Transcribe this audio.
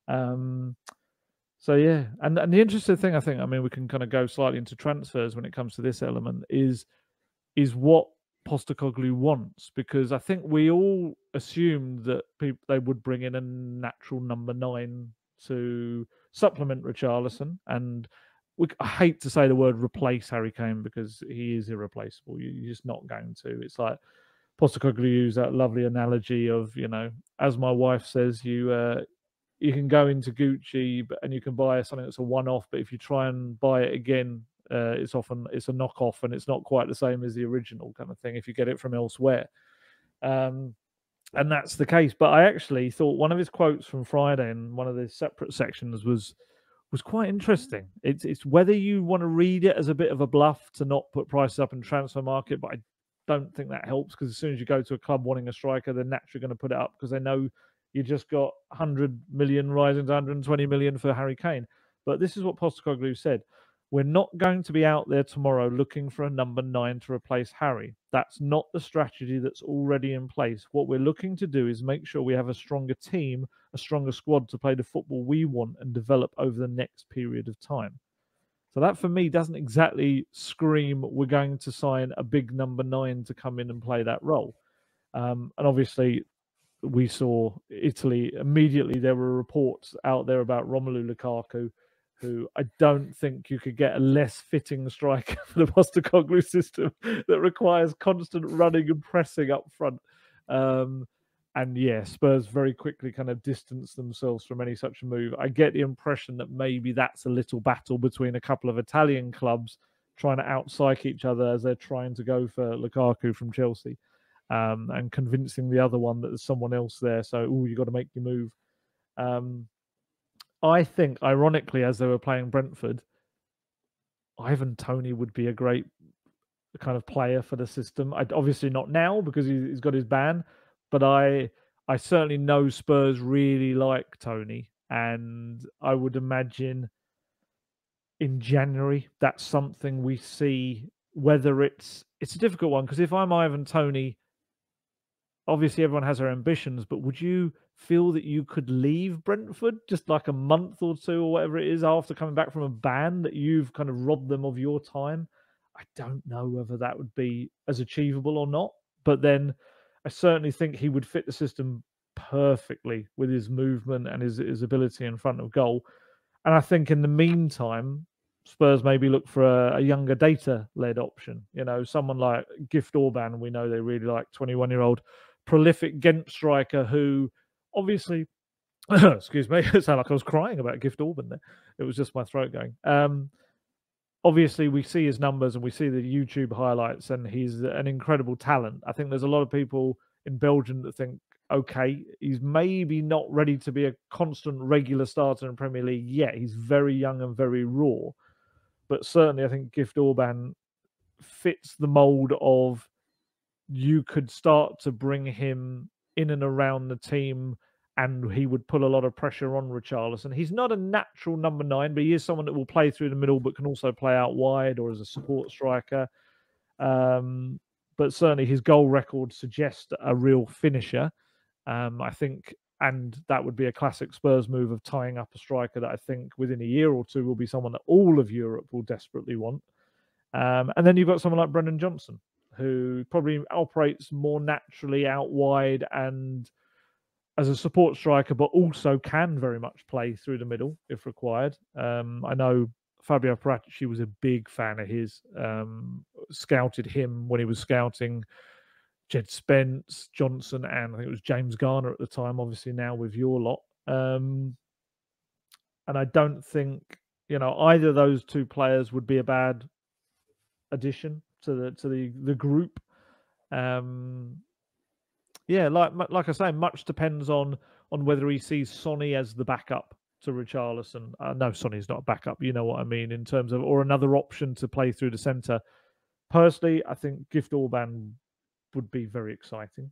So yeah, and the interesting thing, I think, I mean, we can kind of go slightly into transfers when it comes to this element, is what Postecoglou wants, because I think we all assumed that they would bring in a natural number 9 to supplement Richarlison, and I hate to say the word replace Harry Kane because he is irreplaceable. You're just not going to. It's like Postecoglou used that lovely analogy of, as my wife says, you can go into Gucci and you can buy something that's a one-off, but if you try and buy it again, it's a knockoff and it's not quite the same as the original kind of thing if you get it from elsewhere. And that's the case. But I actually thought one of his quotes from Friday in one of the separate sections was quite interesting. It's whether you want to read it as a bit of a bluff to not put prices up in the transfer market, but I don't think that helps, because as soon as you go to a club wanting a striker, they're naturally going to put it up because they know you just got 100 million rising to 120 million for Harry Kane. But this is what Postecoglou said. We're not going to be out there tomorrow looking for a number 9 to replace Harry. That's not the strategy that's already in place. What we're looking to do is make sure we have a stronger team, a stronger squad to play the football we want and develop over the next period of time. So that, for me, doesn't exactly scream we're going to sign a big number 9 to come in and play that role. And obviously, we saw Italy immediately. There were reports out there about Romelu Lukaku, who I don't think you could get a less fitting striker for the Postecoglou system that requires constant running and pressing up front. And yeah, Spurs very quickly kind of distanced themselves from any such a move. I get the impression that maybe that's a little battle between a couple of Italian clubs trying to outpsych each other as they're trying to go for Lukaku from Chelsea. And convincing the other one that there's someone else there. So, you got to make your move. I think, ironically, as they were playing Brentford, Ivan Toney would be a great kind of player for the system. Obviously not now because he's got his ban, but I certainly know Spurs really like Toney, and I would imagine in January that's something we see. Whether it's a difficult one, because if I'm Ivan Toney, obviously everyone has their ambitions, but would you feel that you could leave Brentford just like a month or two or whatever it is after coming back from a ban, that you've kind of robbed them of your time? I don't know whether that would be as achievable or not, but then I certainly think he would fit the system perfectly with his movement and his ability in front of goal. And I think in the meantime, Spurs maybe look for a younger data-led option. Someone like Gift Orban, we know they really like, 21-year-old prolific Ghent striker who obviously, excuse me, it sounded like I was crying about Gift Orban there. It was just my throat going. Obviously, we see his numbers and we see the YouTube highlights, and he's an incredible talent. I think there's a lot of people in Belgium that think, okay, he's maybe not ready to be a constant regular starter in Premier League yet. He's very young and very raw. But certainly, I think Gift Orban fits the mold of, you could start to bring him in and around the team and he would put a lot of pressure on Richarlison. He's not a natural number 9, but he is someone that will play through the middle but can also play out wide or as a support striker. But certainly his goal record suggests a real finisher, I think, and that would be a classic Spurs move of tying up a striker that I think within a year or two will be someone that all of Europe will desperately want. And then you've got someone like Brennan Johnson, who probably operates more naturally out wide and as a support striker, but also can very much play through the middle if required. I know Fabio Paratici was a big fan of his, scouted him when he was scouting Jed Spence, Johnson, and I think it was James Garner at the time, obviously now with your lot. And I don't think, either of those two players would be a bad addition to the group. Yeah, like I say, much depends on whether he sees Sonny as the backup to Richarlison. No, Sonny's not a backup, you know what I mean, in terms of, or another option to play through the centre. Personally, I think Gift Orban would be very exciting.